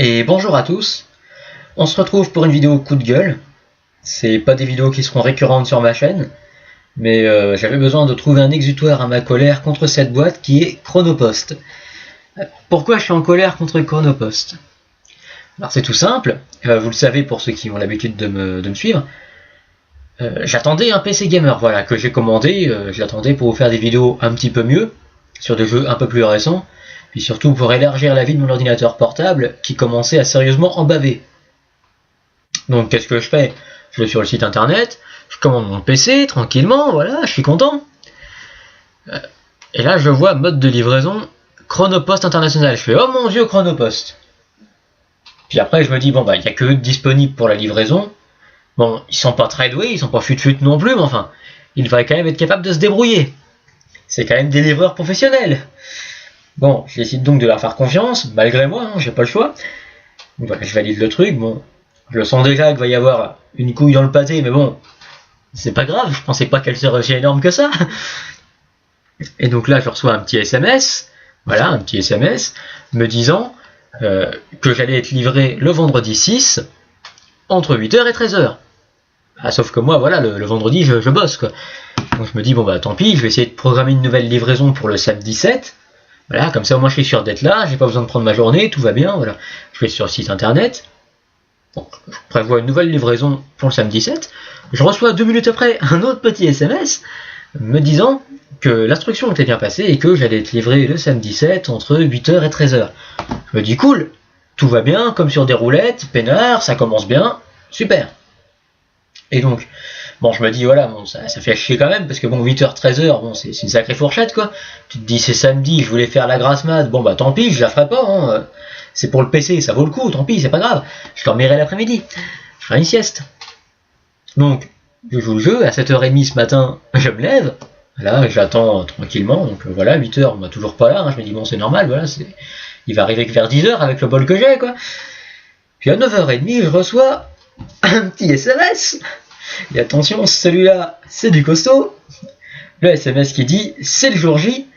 Et bonjour à tous, on se retrouve pour une vidéo coup de gueule. C'est pas des vidéos qui seront récurrentes sur ma chaîne, mais j'avais besoin de trouver un exutoire à ma colère contre cette boîte qui est Chronopost. Pourquoi je suis en colère contre Chronopost? Alors c'est tout simple, vous le savez pour ceux qui ont l'habitude de me suivre. J'attendais un PC gamer, voilà, que j'ai commandé, je l'attendais pour vous faire des vidéos un petit peu mieux, sur des jeux un peu plus récents, puis surtout pour élargir la vie de mon ordinateur portable qui commençait à sérieusement en baver. Donc qu'est-ce que je fais? Je vais sur le site internet, je commande mon PC tranquillement, voilà, je suis content. Et là je vois mode de livraison Chronopost International. Je fais oh mon dieu, Chronopost. Puis après je me dis bon bah il n'y a que eux disponibles pour la livraison. Bon, ils sont pas très doués, ils sont pas fut-fut non plus, mais enfin, ils devraient quand même être capables de se débrouiller. C'est quand même des livreurs professionnels. Bon, je décide donc de leur faire confiance, malgré moi, hein, j'ai pas le choix. Donc voilà, je valide le truc, bon, je sens déjà qu'il va y avoir une couille dans le pâté, mais bon, c'est pas grave, je pensais pas qu'elle serait aussi énorme que ça. Et donc là, je reçois un petit SMS, voilà, un petit SMS, me disant que j'allais être livré le vendredi 6, entre 8h et 13h. Ah, sauf que moi, voilà, le vendredi, je bosse, quoi. Donc je me dis, bon bah tant pis, je vais essayer de programmer une nouvelle livraison pour le samedi 7. Voilà, comme ça au moins je suis sûr d'être là, j'ai pas besoin de prendre ma journée, tout va bien, voilà. Je vais sur le site internet, bon, je prévois une nouvelle livraison pour le samedi 7, je reçois 2 minutes après un autre petit SMS me disant que l'instruction était bien passée et que j'allais être livré le samedi 7 entre 8h et 13h. Je me dis cool, tout va bien, comme sur des roulettes, peinard, ça commence bien, super. Et donc, bon, je me dis, voilà, bon, ça fait chier quand même, parce que bon, 8h, 13h, bon, c'est une sacrée fourchette, quoi. Tu te dis, c'est samedi, je voulais faire la grasse mat, bon, bah tant pis, je la ferai pas, hein. C'est pour le PC, ça vaut le coup, tant pis, c'est pas grave. Je dormirai l'après-midi, je ferai une sieste. Donc, je joue le jeu, à 7h30 ce matin, je me lève, là, j'attends tranquillement, donc voilà, 8h, on m'a toujours pas là, hein. Je me dis, bon, c'est normal, voilà, il va arriver que vers 10h avec le bol que j'ai, quoi. Puis à 9h30, je reçois un petit SMS. Et attention, celui-là, c'est du costaud. Le SMS qui dit, c'est le jour J,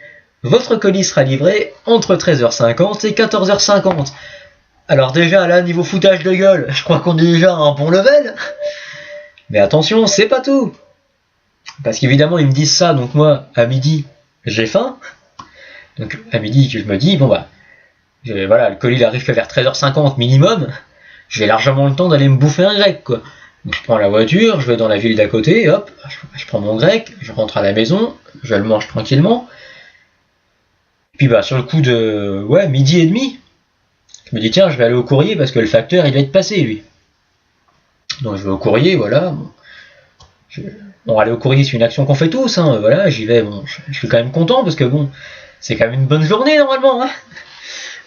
votre colis sera livré entre 13h50 et 14h50. Alors déjà, là, niveau foutage de gueule, je crois qu'on est déjà à un bon level. Mais attention, c'est pas tout. Parce qu'évidemment, ils me disent ça, donc moi, à midi, j'ai faim. Donc à midi, je me dis, bon bah, voilà, le colis il arrive que vers 13h50 minimum. J'ai largement le temps d'aller me bouffer un grec, quoi. Donc je prends la voiture, je vais dans la ville d'à côté, hop, je prends mon grec, je rentre à la maison, je le mange tranquillement. Puis bah sur le coup de midi et demi, je me dis tiens, je vais aller au courrier parce que le facteur il va être passé lui. Donc je vais au courrier, voilà. Bon, aller au courrier c'est une action qu'on fait tous, hein, voilà, j'y vais, bon, je suis quand même content parce que bon, c'est quand même une bonne journée normalement, hein.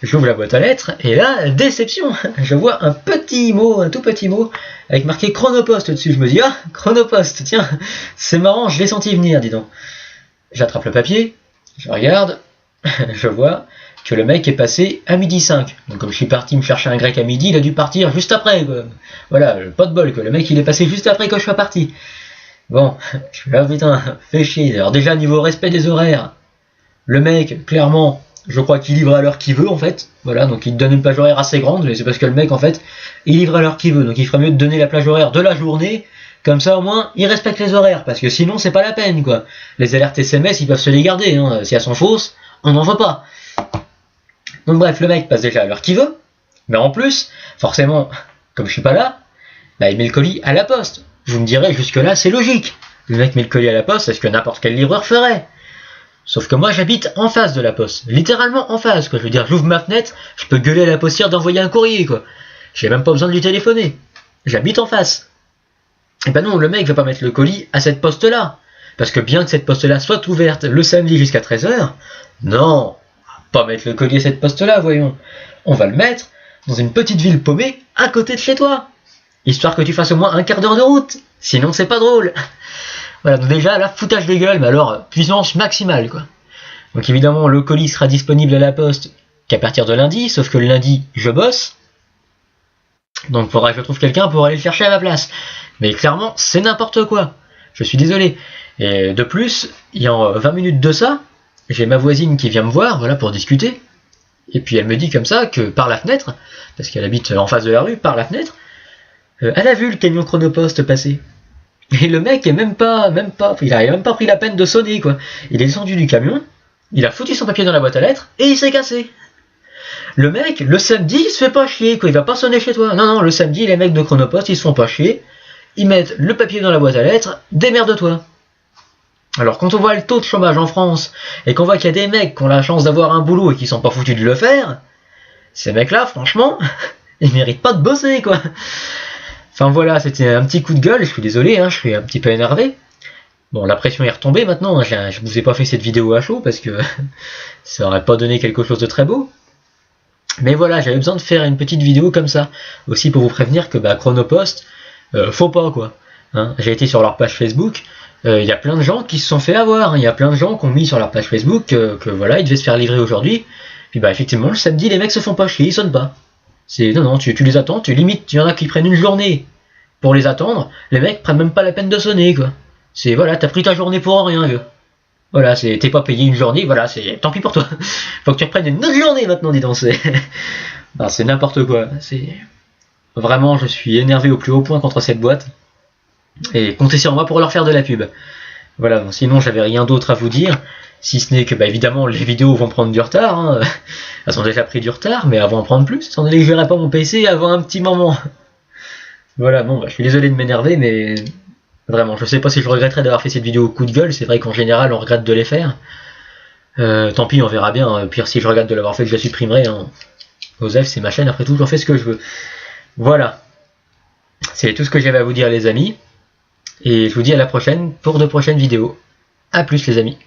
J'ouvre la boîte à lettres, et là, déception. Je vois un petit mot, un tout petit mot, avec marqué Chronopost dessus. Je me dis, ah, Chronopost, tiens, c'est marrant, je l'ai senti venir, dis donc. J'attrape le papier, je regarde, je vois que le mec est passé à midi 5. Donc comme je suis parti me chercher un grec à midi, il a dû partir juste après, quoi. Voilà, pas de bol, quoi. Le mec, il est passé juste après que je sois parti. Bon, je suis là, putain, fait chier. Alors déjà, niveau respect des horaires, le mec, clairement, je crois qu'il livre à l'heure qu'il veut en fait, voilà, donc il te donne une plage horaire assez grande, mais c'est parce que le mec en fait, il livre à l'heure qu'il veut, donc il ferait mieux de donner la plage horaire de la journée, comme ça au moins il respecte les horaires, parce que sinon c'est pas la peine quoi. Les alertes SMS ils peuvent se les garder, hein. Si elles sont fausses, on n'en veut pas. Donc bref, le mec passe déjà à l'heure qu'il veut, mais en plus, forcément, comme je suis pas là, bah il met le colis à la poste. Vous me direz, jusque là c'est logique, le mec met le colis à la poste, c'est ce que n'importe quel livreur ferait. Sauf que moi j'habite en face de la poste, littéralement en face quoi, je veux dire j'ouvre ma fenêtre, je peux gueuler à la postière d'envoyer un courrier quoi, j'ai même pas besoin de lui téléphoner, j'habite en face. Et ben non, le mec va pas mettre le colis à cette poste là, parce que bien que cette poste là soit ouverte le samedi jusqu'à 13h, non, pas mettre le colis à cette poste là voyons, on va le mettre dans une petite ville paumée à côté de chez toi, histoire que tu fasses au moins un quart d'heure de route, sinon c'est pas drôle. Voilà, donc déjà, là, foutage de gueule, mais alors, puissance maximale, quoi. Donc évidemment, le colis sera disponible à la poste qu'à partir de lundi, sauf que le lundi, je bosse. Donc il faudra que je trouve quelqu'un pour aller le chercher à ma place. Mais clairement, c'est n'importe quoi. Je suis désolé. Et de plus, il y a 20 minutes de ça, j'ai ma voisine qui vient me voir, voilà, pour discuter. Et puis elle me dit comme ça que par la fenêtre, parce qu'elle habite en face de la rue, par la fenêtre, elle a vu le camion Chronopost passer. Et le mec est il a même pas pris la peine de sonner, quoi. Il est descendu du camion, il a foutu son papier dans la boîte à lettres, et il s'est cassé. Le mec, le samedi, il se fait pas chier, quoi. Il va pas sonner chez toi. Non, le samedi, les mecs de Chronopost, ils se font pas chier. Ils mettent le papier dans la boîte à lettres, démerde-toi. Alors quand on voit le taux de chômage en France, et qu'on voit qu'il y a des mecs qui ont la chance d'avoir un boulot et qui sont pas foutus de le faire, ces mecs-là, franchement, ils méritent pas de bosser, quoi. Enfin voilà, c'était un petit coup de gueule, je suis désolé, je suis un petit peu énervé. Bon, la pression est retombée maintenant, je vous ai pas fait cette vidéo à chaud, parce que ça aurait pas donné quelque chose de très beau. Mais voilà, j'avais besoin de faire une petite vidéo comme ça, aussi pour vous prévenir que Chronopost, faut pas, quoi. J'ai été sur leur page Facebook, il y a plein de gens qui se sont fait avoir, il y a plein de gens qui ont mis sur leur page Facebook que voilà, ils devaient se faire livrer aujourd'hui, puis effectivement, le samedi, les mecs se font pas chier, ils sonnent pas. Non, tu les attends, tu limites, il y en a qui prennent une journée pour les attendre, les mecs prennent même pas la peine de sonner, quoi. Voilà, t'as pris ta journée pour rien, vieux. Voilà, t'es pas payé une journée, voilà, tant pis pour toi. Faut que tu reprennes une autre journée maintenant, dis donc, c'est n'importe quoi. Vraiment, je suis énervé au plus haut point contre cette boîte. Et comptez sur moi pour leur faire de la pub. Voilà, bon, sinon j'avais rien d'autre à vous dire, si ce n'est que évidemment les vidéos vont prendre du retard, elles ont déjà pris du retard, mais elles vont en prendre plus, étant donné que je verrai pas mon PC avant un petit moment. Voilà, bon, je suis désolé de m'énerver, mais vraiment, je sais pas si je regretterais d'avoir fait cette vidéo au coup de gueule, c'est vrai qu'en général on regrette de les faire. Tant pis, on verra bien, pire si je regrette de l'avoir fait, je la supprimerai. Osef, c'est ma chaîne, après tout, j'en fais ce que je veux. Voilà, c'est tout ce que j'avais à vous dire les amis. Et je vous dis à la prochaine pour de prochaines vidéos. A plus les amis.